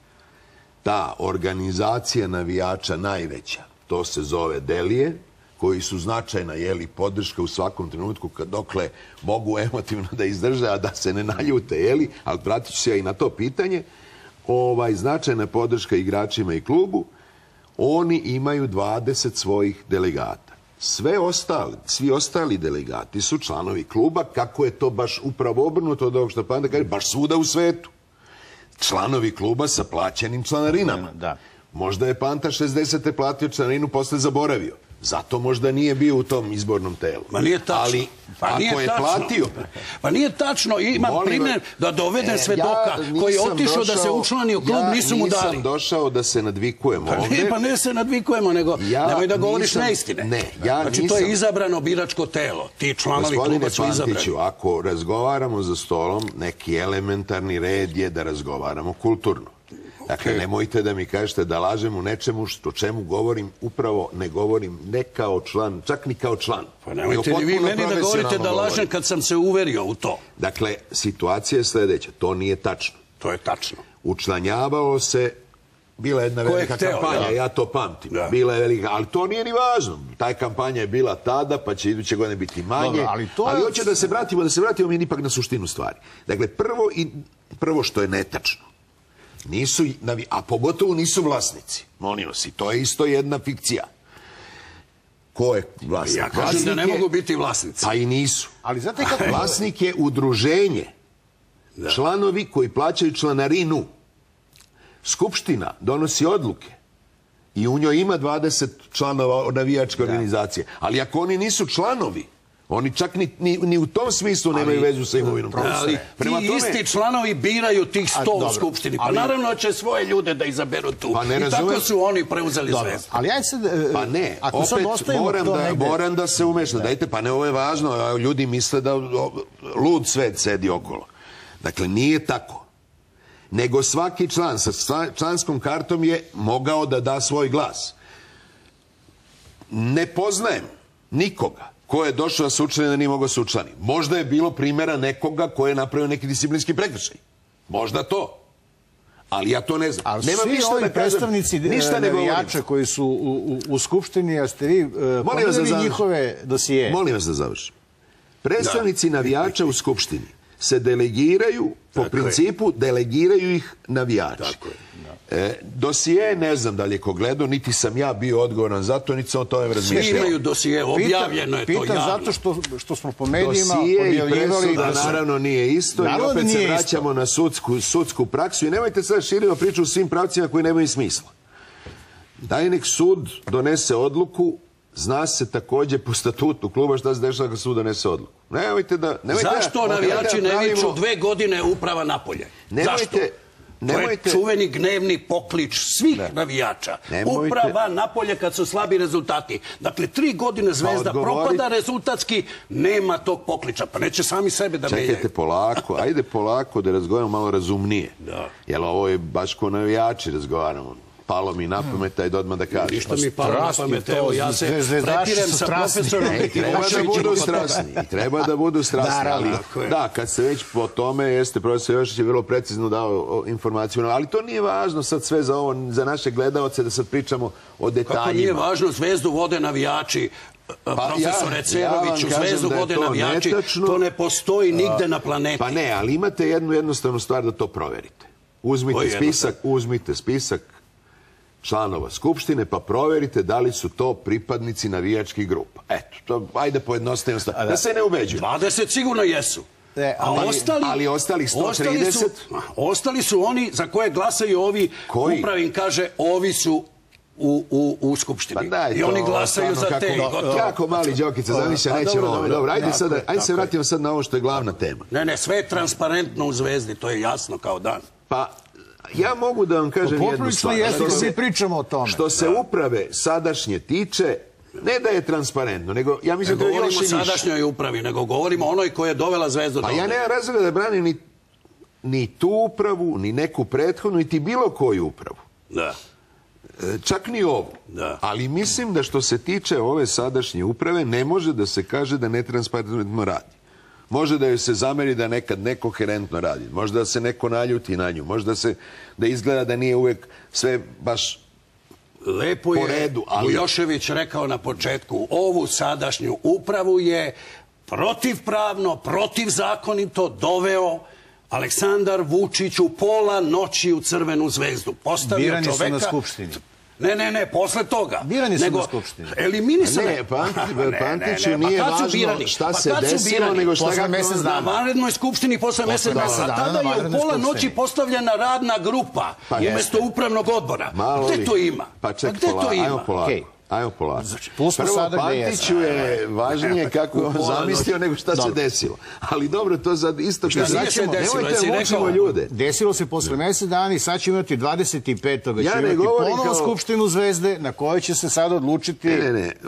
ta organizacija navijača najveća, to se zove Delije, koji su značajna podrška u svakom trenutku dokle mogu emotivno da izdrže, a da se ne naljute, ali vratit ću se i na to pitanje, značajna podrška igračima i klubu, oni imaju 20 svojih delegata. Svi ostali delegati su članovi kluba, kako je to baš upravo obrnuto od ovog što Panta kaže, baš svuda u svetu. Članovi kluba sa plaćenim članarinama. Možda je Panta 60. platio članarinu, posle zaboravio. Zato možda nije bio u tom izbornom telu. Ma nije tačno. Ali ako je platio... Pa nije tačno. Imam primjer da dovede svedoka koji je otišao da se učlani u klub, nisu mu dali. Ja nisam došao da se nadvikujemo ovde. Pa ne se nadvikujemo, nego nemoj da govoriš neistine. Znači to je izabrano biračko telo. Ti članovi kluba su izabrani. Pantiću, ako razgovaramo za stolom, neki elementarni red je da razgovaramo kulturno. Dakle, nemojte da mi kažete da lažem u nečemu o čemu govorim, upravo ne govorim ne kao član, čak ni kao član. Pa nemojte ni vi meni da govorite da lažem kad sam se uverio u to. Dakle, situacija je sledeća, to nije tačno. To je tačno. Učlanjavalo se, bila je jedna velika kampanja, ja to pamtim, bila je velika, ali to nije ni važno. Ta kampanja je bila tada, pa će iduće godine biti manje, ali hoće da se vratimo mi ipak na suštinu stvari. Dakle, prvo što je netačno, a pogotovo nisu vlasnici. Molim vas, i to je isto jedna fikcija. Ko je vlasnik? Ja kažem da ne mogu biti vlasnici. Pa i nisu. Vlasnik je udruženje. Članovi koji plaćaju članarinu. Skupština donosi odluke. I u njoj ima 20 članova navijačke organizacije. Ali ako oni nisu članovi, oni čak ni u tom smislu nemaju vezu sa imovinom. Ali ti isti članovi biraju tih 100 u Skupštini. Pa naravno će svoje ljude da izaberu tu. I tako su oni preuzeli Zvezdu. Pa ne, opet moram da se umešam. Dajte, pa ne, ovo je važno. Ljudi misle da lud svet sedi okolo. Dakle, nije tako. Nego svaki član sa članskom kartom je mogao da da svoj glas. Ne poznajem nikoga ko je došao da se učlani da nije mogao se učlani. Možda je bilo primjera nekoga ko je napravio neki disciplinski prekršaj. Možda to. Ali ja to ne znam. Ali svi ovi predstavnici navijača koji su u Skupštini, a ste vi pogledali njihove dosije? Molim vas da završim. Predstavnici navijača u Skupštini se delegiraju, po principu delegiraju ih navijači. Dosije, ne znam da li je ko gledao, niti sam ja bio odgovoran za to, niti sam o tome razmišljao. Svi imaju dosije, objavljeno je to javno. Pitam zato što smo po medijima objavljivali... Dosije i presuda naravno nije isto i opet se vraćamo na sudsku praksu i nemojte sad širimo priču u svim pravcima koji nemaju smisla. Daj nek sud donese odluku, zna se takođe po statutu kluba šta se dešava kad sud donese odluku. Nemojte da... Zašto navijači ne viču 2 godine uprava napolje? Zašto? To je čuveni gnevni poklič svih navijača. Uprava napolje kad su slabi rezultati. Dakle, 3 godine Zvezda propada rezultatski, nema tog pokliča. Pa neće sami sebe da menjaju. Čekajte polako, ajde polako da razgovaramo malo razumnije. Jer ovo je baš ko navijači razgovaramo. Palo mi na pamet, ajde odmah da kažem. Ništa mi palo na pamet, evo ja se prepirem sa profesorom. Treba da budu strasni. Da, kad se već po tome, jeste, profesor Jošić je vrlo precizno dao informaciju, ali to nije važno sad sve za ovo, za naše gledaoce, da sad pričamo o detaljima. Kako nije važno, Zvezdu vode navijači, profesore Ceroviću, Zvezdu vode navijači, to ne postoji nigde na planeti. Pa ne, ali imate jednu jednostavnu stvar da to proverite. Uzmite spisak članova Skupštine, pa proverite da li su to pripadnici navijačkih grupa. Eto, to, ajde pojednostavimo stvar. Da se ne ubeđuju. 20 sigurno jesu. Ali ostali 130? Ostali su oni za koje glasaju ovi, uprava im kaže, ovi su u Skupštini. I oni glasaju za te. Jako mali Đokica, zamišlja, nećemo ovo. Dobro, ajde se vratimo sad na ovo što je glavna tema. Ne, sve je transparentno u Zvezdi, to je jasno kao dan. Pa, ja mogu da vam kažem jednu stvar. Što se uprave sadašnje tiče, ne da je transparentno, nego ja mislim da je još i više. Ne govorimo o sadašnjoj upravi, nego govorimo o onoj koja je dovela Zvezdu do ovdje. Pa ja nemam razloga da branim ni tu upravu, ni neku prethodnu, niti bilo koju upravu. Da. Čak ni ovu. Ali mislim da što se tiče ove sadašnje uprave, ne može da se kaže da netransparentno radi. Može da joj se zameri da nekad nekoherentno radi. Možda da se neko naljuti na nju. Možda da izgleda da nije uvek sve baš lepo po redu. Lepo je Bujošević rekao na početku, ovu sadašnju upravu je protivpravno, protivzakonito doveo Aleksandar Vučić u pola noći u Crvenu Zvezdu. Postavio čoveka... Birani su na Skupštini. Ne, posle toga. Birani su na Skupštini. Eliminisane. Ne, Pantiću nije važno šta se desilo, nego šta ga mjesec dana. Na vanrednoj Skupštini posle mjesec dana. A tada je u pola noći postavljena radna grupa umjesto upravnog odbora. Gde to ima? Pa čekaj, ajmo polako. Prvo, Pantiću je važnije kako je on zamislio nego šta se desilo. Ali dobro, to sad isto... Nemojte mučimo ljude. Desilo se posle mjesec dana i sad ćemo imati 25. Ja ne govorim kao... Skupštinu Zvezde na kojoj će se sad odlučiti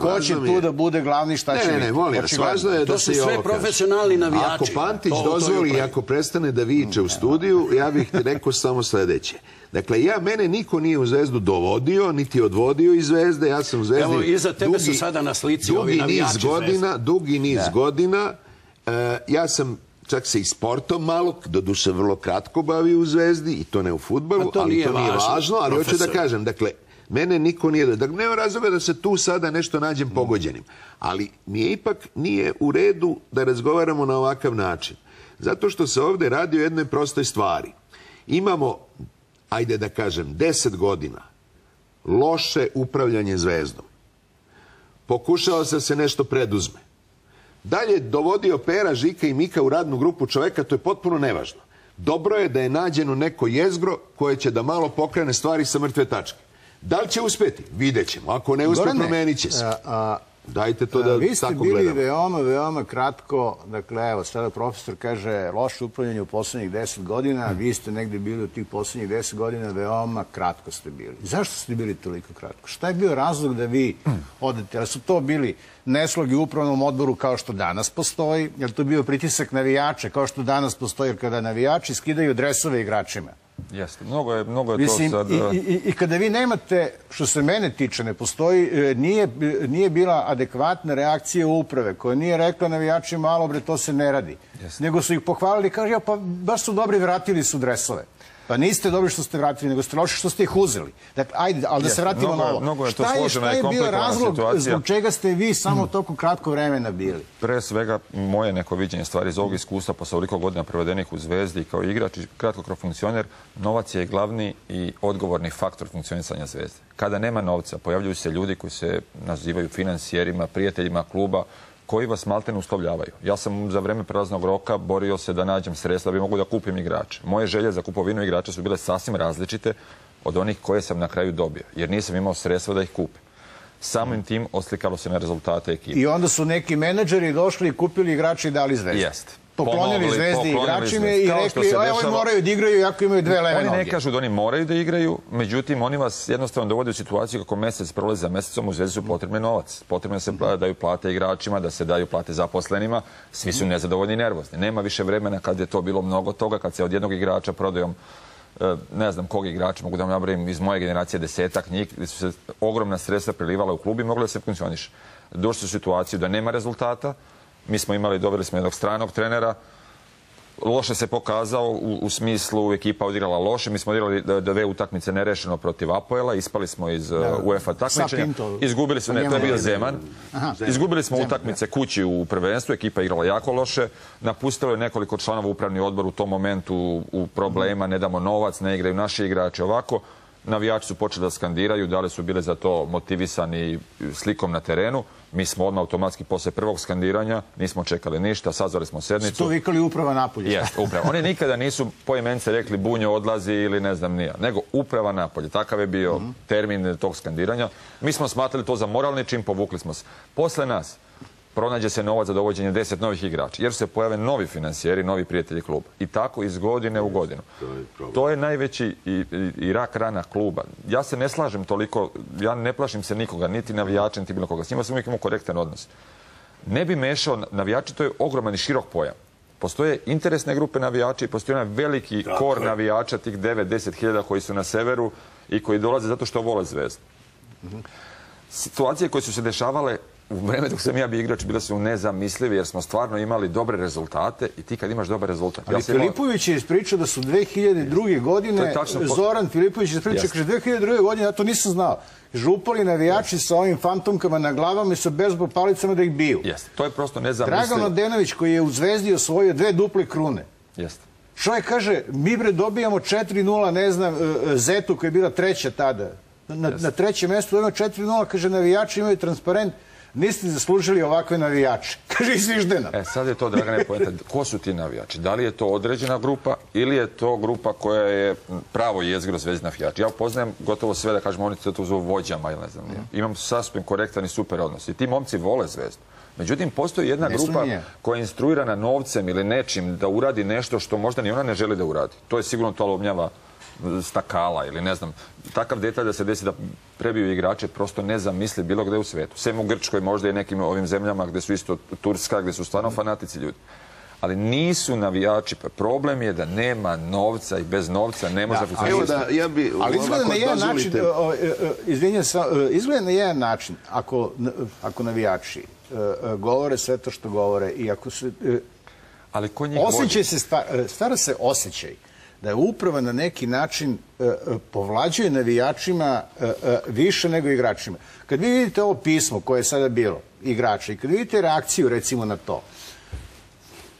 ko će tu da bude glavni, šta će biti. Ne, molim vas, važno je da se i ovo kaže. To su sve profesionalni navijači. Ako Pantić dozvoli i ako prestane da viče u studiju, ja bih ti rekao samo sledeće. Dakle, mene niko nije u Zvezdu dovodio, niti odvodio iz Zvezde, ja sam u Zvezdi... Evo, iza tebe su sada na slici ovi navijači Zvezde. Dugi niz godina, ja sam čak se i sportom malo, doduše vrlo kratko bavio u Zvezdi, i to ne u fudbalu, ali to nije važno, ali hoću da kažem, dakle, mene niko nije... Dakle, nema razloga da se tu sada nešto nađem pogođenim, ali mi je ipak nije u redu da razgovaramo na ovakav način. Zato što se ovde radi o jednoj prostoj stvari. Imamo, ajde da kažem, 10 godina loše upravljanje Zvezdom. Pokušao se nešto preduzme. Dalje dovodio Pera, Žika i Mika u radnu grupu čoveka, to je potpuno nevažno. Dobro je da je nađeno neko jezgro koje će da malo pokrene stvari sa mrtve tačke. Da li će uspeti? Vidjet ćemo. Ako ne uspe, promenit će se. Dajte to da tako gledamo. Vi ste bili veoma kratko, dakle, evo, sada profesor kaže loše upravljanje u poslednjih 10 godina, vi ste negde bili u tih poslednjih 10 godina, veoma kratko ste bili. Zašto ste bili toliko kratko? Šta je bio razlog da vi odete? Ali su to bili neslogi u upravnom odboru kao što danas postoji? Je li to bio pritisak navijača kao što danas postoji? Jer kada navijači skidaju dresove igračima, jeste, mnogo je to sad... I kada vi nemate, što se mene tiče, ne postoji, nije bila adekvatna reakcija uprave koja nije rekla navijačima, malo bre, to se ne radi. Nego su ih pohvalili i kažu, pa baš su dobri, vratili su dresove. Pa niste dobri što ste vratili, nego ste loši što ste ih uzeli. Dakle, ajde, ali da se vratimo na ovo. Šta je bio razlog zbog čega ste vi samo toliko kratko vremena bili? Pre svega, moje neko viđenje stvari iz ovog iskustva, posle ovoliko godina provedenih u Zvezdi kao igrač i kratko kao funkcioner, novac je glavni i odgovorni faktor funkcionisanja Zvezde. Kada nema novca, pojavljuju se ljudi koji se nazivaju finansijerima, prijateljima kluba, koji vas maltene uslovljavaju. Ja sam za vreme prelaznog roka borio se da nađem sredstva da bi mogu da kupim igrače. Moje želje za kupovinu igrača su bile sasvim različite od onih koje sam na kraju dobio, jer nisam imao sredstva da ih kupim. Samim tim oslikalo se na rezultate ekipe. I onda su neki menadžeri došli i kupili igrače i dali Zvezdu. Jeste. poklonili Zvezdi igračima i rekli ovi moraju da igraju iako imaju dve leve noge. Oni ne kažu da oni moraju da igraju, međutim oni vas jednostavno dovode u situaciju kako mesec prolazi za mesecom, u Zvezdi su potrebne novac. Potrebno da se daju plate igračima, da se daju plate zaposlenima, svi su nezadovoljni i nervozni. Nema više vremena kad je to bilo mnogo toga, kad se od jednog igrača prodajom ne znam kog igrača, mogu da vam nabrojim iz moje generacije 10-ak njih, gdje su se ogromna sredstva prelivala u klub i mogli da se funkcioniše. Došli su u situaciju da nema rezultata, mi smo doveli smo jednog stranog trenera, loše se pokazao u smislu ekipa odigrala loše, mi smo odigrali dve utakmice nerešeno protiv Apoela, ispali smo iz UEFA takmičenja, izgubili smo, ne, to je bio Zeman, izgubili smo utakmice kući u prvenstvu, ekipa igrala jako loše, napustilo je nekoliko članova upravni odbor u tom momentu u problema, ne damo novac, ne igraju naši igrači ovako, navijači su počeli da skandiraju, da li su bile za to motivisani slikom na terenu. Mi smo odmah automatski posle prvog skandiranja, nismo čekali ništa, sazvali smo sednicu. Su to vikali uprava Napolje? Jeste, uprava. Oni nikada nisu poimence rekli Bunjo odlazi ili ne znam nija, nego uprava Napolje. Takav je bio termin tog skandiranja. Mi smo smatrali to za moralni čin, povukli smo se. Posle nas pronađe se novac za dovođenje 10 novih igrača, jer se pojave novi finansijeri, novi prijatelji kluba. I tako iz godine u godinu. To je najveći i rak rana kluba. Ja se ne slažem toliko, ja ne plašim se nikoga, niti navijača, niti bilo koga. S njima sam uvijek imao korektan odnos. Ne bi mešao navijači, to je ogroman i širok pojam. Postoje interesne grupe navijača i postoji onaj veliki kor navijača, tih 9-10 hiljada koji su na severu i koji dolaze zato što vole Zvezdu. Situacije koje su se dešavale u vreme dok sam ja bio igrač bile su nezamislive jer smo stvarno imali dobre rezultate i ti kad imaš dobar rezultat... Ali Filipović je ispričao da su 2002. godine, Zoran Filipović je ispričao, kaže 2002. godine, ja to nisam znao, župali navijači sa ovim fantomkama na glavama i sa bejzbol palicama da ih biju. Jeste, to je prosto nezamislivo. Dragan Odenović koji je u Zvezdi osvojio 2 duple krune. Jeste. Čovjek kaže, mi bre dobijamo 4-0, ne znam, Zetu koja je bila treća tada. Na trećem mjestu dobijamo 4-0, kaže, navijači imaju transparent, niste zaslužili ovakve navijače. Kaže i Sviždena. Sad je to, Dragane, pojenta. Ko su ti navijači? Da li je to određena grupa ili je to grupa koja je pravo jezgro Zvezdin navijači? Ja poznajem gotovo sve, da kažemo, oni se to zovu vođama ili ne znam. Imam sasvim korektan i super odnos. I ti momci vole Zvezdu. Međutim, postoji jedna grupa koja je instruirana novcem ili nečim da uradi nešto što možda ni ona ne želi da uradi. To je sigurno to lomljava stakala ili ne znam, takav detalj da se desi da prebiju igrače prosto ne zamisli bilo gde u svetu. Sem u Grčkoj, možda i nekim ovim zemljama gde su isto Turska, gde su stvarno fanatici ljudi. Ali nisu navijači. Problem je da nema novca i bez novca ne može funkcionirati. Ali izgleda na jedan način, izgleda na jedan način, ako navijači govore sve to što govore i ako se... Ali ko njih vodi? Stvara se osjećaj da je uprava na neki način povlađuje navijačima više nego igračima. Kad vi vidite ovo pismo koje je sada bilo, igrača, i kad vidite reakciju recimo na to,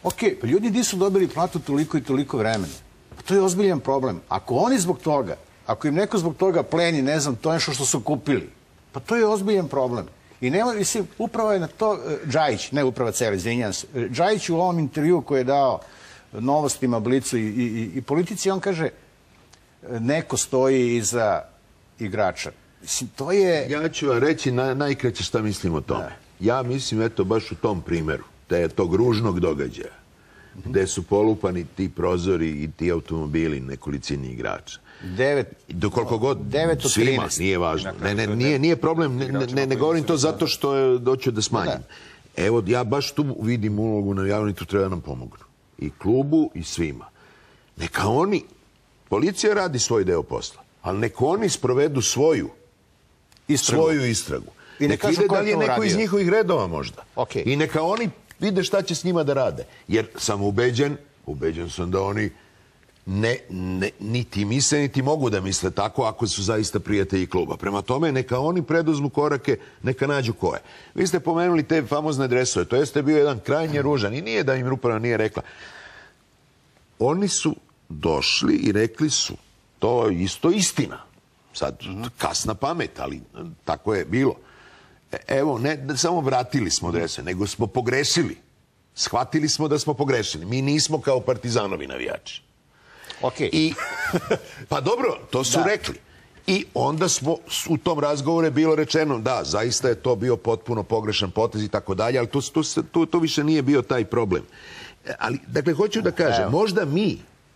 ok, pa ljudi nisu dobili platu toliko i toliko vremena. Pa to je ozbiljan problem. Ako oni zbog toga, ako im neko zbog toga pleni, ne znam, to je nešto što su kupili, pa to je ozbiljan problem. I nema, mislim, upravo je na to Džajić, ne uprava cela, izvinjam se, Džajić u ovom intervju koji je dao Novostima, Blicu i Politici, on kaže neko stoji iza igrača. Mislim, to je... Ja ću vam reći najkraće šta mislim o tome. Ja mislim, eto, baš u tom primjeru, tog ružnog događaja, gde su polupani ti prozori i ti automobili nekolicini igrača. Do koliko god, svima, nije važno. Nije problem, ne govorim to zato što doću da smanjim. Evo, ja baš tu vidim ulogu navijača, tu treba da nam pomognu. I klubu i svima. Neka oni, policija radi svoj deo posla, ali neka oni sprovedu svoju istragu. Neka ide da li je neko iz njihovih redova možda. I neka oni vide šta će s njima da rade. Jer sam ubeđen sam da oni niti misle, niti mogu da misle tako ako su zaista prijatelji kluba. Prema tome, neka oni preduzmu korake, neka nađu koje. Vi ste pomenuli te famozne dresove, to jeste bio jedan krajnje ružan i nije da im uprava nije rekla. Oni su došli i rekli su, to je isto istina. Sad, kasna pamet, ali tako je bilo. Evo, ne samo vratili smo dresove, nego smo pogrešili. Shvatili smo da smo pogrešili. Mi nismo kao Partizanovi navijači. Pa dobro, to su rekli. I onda smo u tom razgovoru je bilo rečeno da, zaista je to bio potpuno pogrešan potez i tako dalje, ali to više nije bio taj problem. Ali, dakle, hoću da kažem,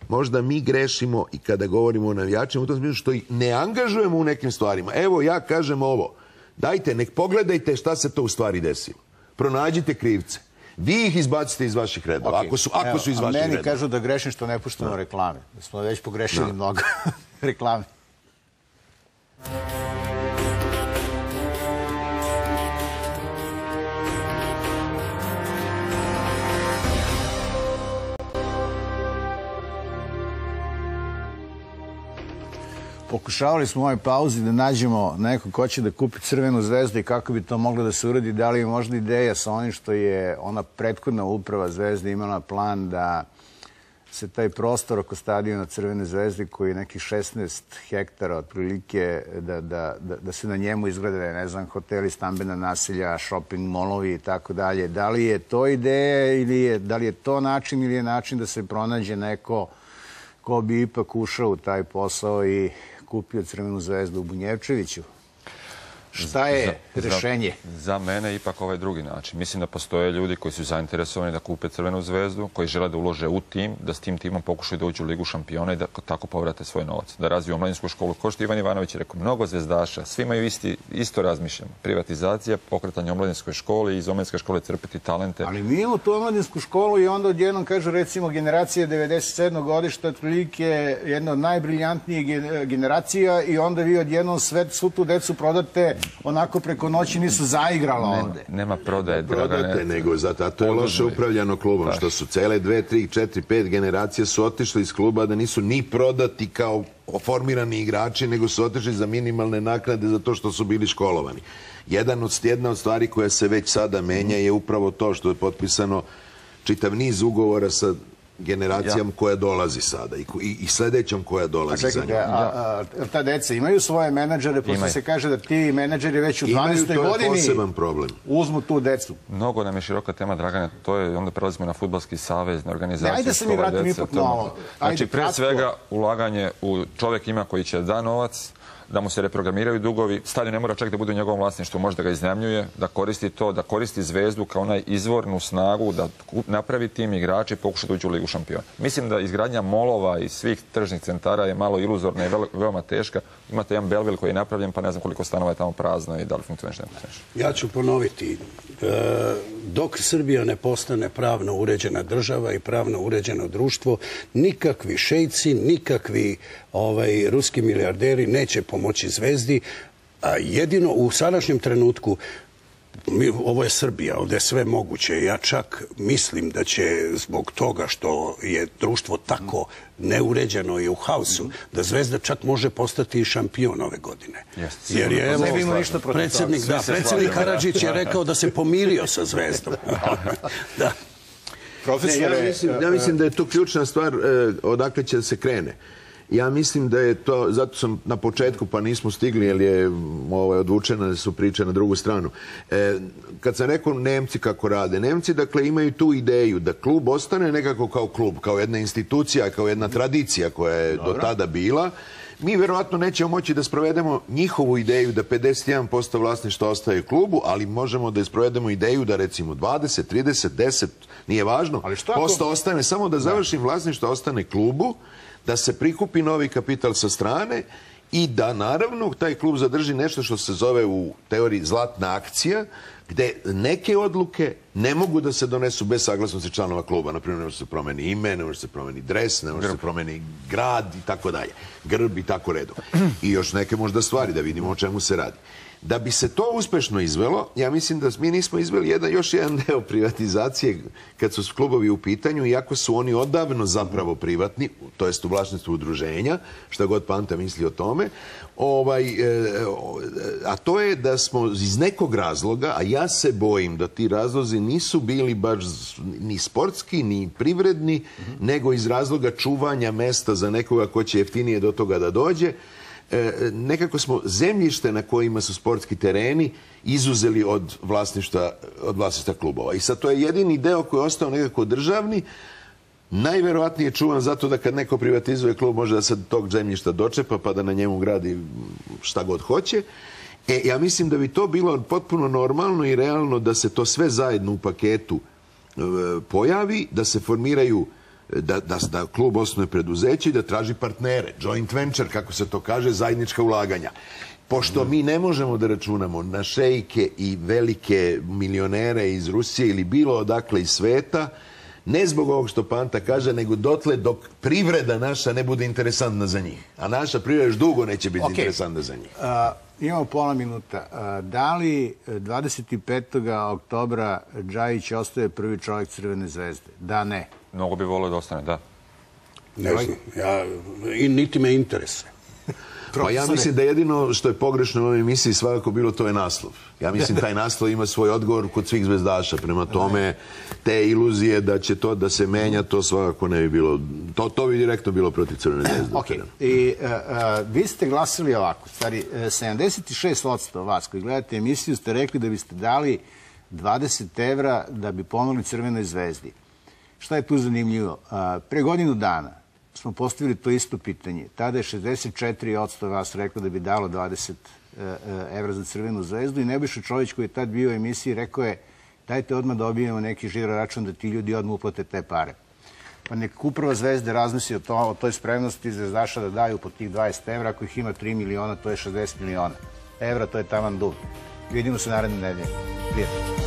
možda mi grešimo i kada govorimo o navijačima u tom smislu što ih ne angažujemo u nekim stvarima. Evo, ja kažem ovo, dajte, nek pogledajte šta se to u stvari desilo. Pronađite krivce. Vi ih izbacite iz vaših redova, ako su iz vaših redova. Meni kažu da grešim što ne puštamo reklame. Da smo već pogrešili mnogo reklame. Pokušavali smo u ovoj pauzi da nađemo neko ko će da kupi Crvenu zvezdu i kako bi to moglo da se uradi. Da li je možda ideja sa onim što je ona prethodna uprava Zvezde imala plan da se taj prostor oko stadiona Crvene zvezde koji je nekih 16 hektara otprilike, da se na njemu izgrade, ne znam, hoteli, stambena naselja, shopping molovi i tako dalje. Da li je to ideja ili da li je to način ili je način da se pronađe neko ko bi ipak ušao u taj posao i kupio Crvenu zvezdu u Bunjevčeviću? Šta je rešenje? Za mene ipak ovaj drugi način. Mislim da postoje ljudi koji su zainteresovani da kupe Crvenu zvezdu, koji žele da ulože u tim, da s tim timom pokušaju da uđu u Ligu šampiona i da tako povrate svoj novac. Da razviju omladinsku školu. Ko što Ivan Ivanović je rekao, mnogo zvezdaša, svi imaju isto razmišljeno. Privatizacija, pokretanje omladinskoj školi i iz omladinske škole crpiti talente. Ali mi imamo tu omladinsku školu i onda odjednom kažu, recimo, generacija 97. godišta, otprilike jedna od najbriljantnijih generacija i onda vi odjednom svu tu decu prodate onako preko noći, nisu zaigrala ovde. Nema prodaje, Dragane. Nego zato to je loše upravljano klubom, što su cele 2, 3, 4, 5 generacije su otišli iz kluba da nisu ni prodati kao formirani igrači, nego su otišli za minimalne naknade za to što su bili školovani. Jedna od stvari koja se već sada menja je upravo to što je potpisano čitav niz ugovora sa generacijom koja dolazi sada i sledećom koja dolazi za njom. Ta deca imaju svoje menadžere, pošto se kaže da ti menadžeri već u 12. godini poseban problem. Uzmu tu decu. Mnogo nam je široka tema, Dragane, to je, onda prelazimo na fudbalski savez, na organizaciju. Ajde se mi vratimo ipak na ovo. Znači, pre svega, ulaganje u čovjek ima koji će da novac, da mu se reprogramiraju dugovi, stadion ne mora čak da bude u njegovom vlasništvu, može da ga iznajmljuje, da koristi to, da koristi Zvezdu kao onaj izvornu snagu, da napravi tim igrači i pokuša da uđu u Ligu šampiona. Mislim da izgradnja molova i svih tržnih centara je malo iluzorna i veoma teška. Imate jedan Belville koji je napravljen, pa ne znam koliko stanova je tamo prazno i da li funkcioniše, ne funkcioniše. Ja ću ponoviti, dok Srbija ne postane pravno uređena država i pravno uređeno društvo, nikakvi šejci, nikakvi ruski milijarderi neće pomoći Zvezdi, a jedino u sadašnjem trenutku, ovo je Srbija, ovdje je sve moguće. Ja čak mislim da će zbog toga što je društvo tako neuređeno i u haosu, da Zvezda čak može postati i šampion ove godine. Jer je predsjednik Karadžić je rekao da se pomirio sa Zvezdom. Ja mislim da je to ključna stvar odakle će da se krene. Ja mislim da je to, zato sam na početku, pa nismo stigli, jer je odvučena su priče na drugu stranu. Kad sam rekao Nemci kako rade, Nemci dakle imaju tu ideju da klub ostane nekako kao klub, kao jedna institucija, kao jedna tradicija koja je do tada bila. Mi verovatno nećemo moći da sprovedemo njihovu ideju da 51% vlasništva ostaje klubu, ali možemo da sprovedemo ideju da recimo 20, 30, 10, nije važno, posto ostane, samo da završim vlasništvo ostane klubu, da se prikupi novi kapital sa strane i da naravno taj klub zadrži nešto što se zove u teoriji zlatna akcija, gde neke odluke ne mogu da se donesu bez saglasnosti članova kluba. Naprimjer, ne može se promeni ime, ne može se promeni dres, ne može se promeni grad i tako dalje, grb i tako redom. I još neke možda stvari da vidimo o čemu se radi. Da bi se to uspešno izvelo, ja mislim da mi nismo izveli još jedan deo privatizacije kad su klubovi u pitanju, iako su oni odavno zapravo privatni, to jest u vlasništvu udruženja, šta god Panta misli o tome, a to je da smo iz nekog razloga, a ja se bojim da ti razlozi nisu bili baš ni sportski, ni privredni, nego iz razloga čuvanja mesta za nekoga ko će jeftinije do toga da dođe, nekako smo zemljište na kojima su sportski tereni izuzeli od vlasništva klubova. I sad to je jedini deo koji je ostao nekako državni, najverovatnije čuvan zato da kad neko privatizuje klub može da se tog zemljišta dočepa pa da na njemu gradi šta god hoće. Ja mislim da bi to bilo potpuno normalno i realno da se to sve zajedno u paketu pojavi, da se formiraju, da klub osnuje preduzeće i da traži partnere, joint venture, kako se to kaže, zajednička ulaganja. Pošto mi ne možemo da računamo na šejke i velike milionere iz Rusije ili bilo odakle iz sveta, ne zbog ovog što Panta kaže, nego dotle dok privreda naša ne bude interesantna za njih. A naša privreda još dugo neće biti interesantna za njih. Imamo pola minuta. Da li 25. oktobra Džajić ostaje prvi čovjek Crvene zvezde? Da, ne. Mnogo bi volio da ostane, da. Ne znam, niti me interese. Pa ja mislim da jedino što je pogrešno u ovoj emisiji svakako bilo, to je naslov. Ja mislim taj naslov ima svoj odgovor kod svih zvezdaša. Prema tome, te iluzije da će to da se menja, to svakako ne bi bilo. To bi direktno bilo protiv Crvene zvezde. Ok. I vi ste glasili ovako. Stari, 76% vas koji gledate emisiju ste rekli da biste dali 20 evra da bi pomogli Crvenoj zvezdi. Šta je tu zanimljivo? Pre godinu dana smo postavili to isto pitanje. Tada je 64% vas reklo da bi dalo 20 evra za Crvenu zvezdu i Nebojša Čović koji je tad bio u emisiji rekao je dajte odmah da obijemo neki žiro račun da ti ljudi odmah uplate te pare. Pa nek uprava Zvezde razmisli o toj spremnosti zvezdaša da daju po tih 20 evra. Ako ih ima 3 miliona, to je 60 miliona evra, to je taman dug. Vidimo se naredne nedelje. Prijatno.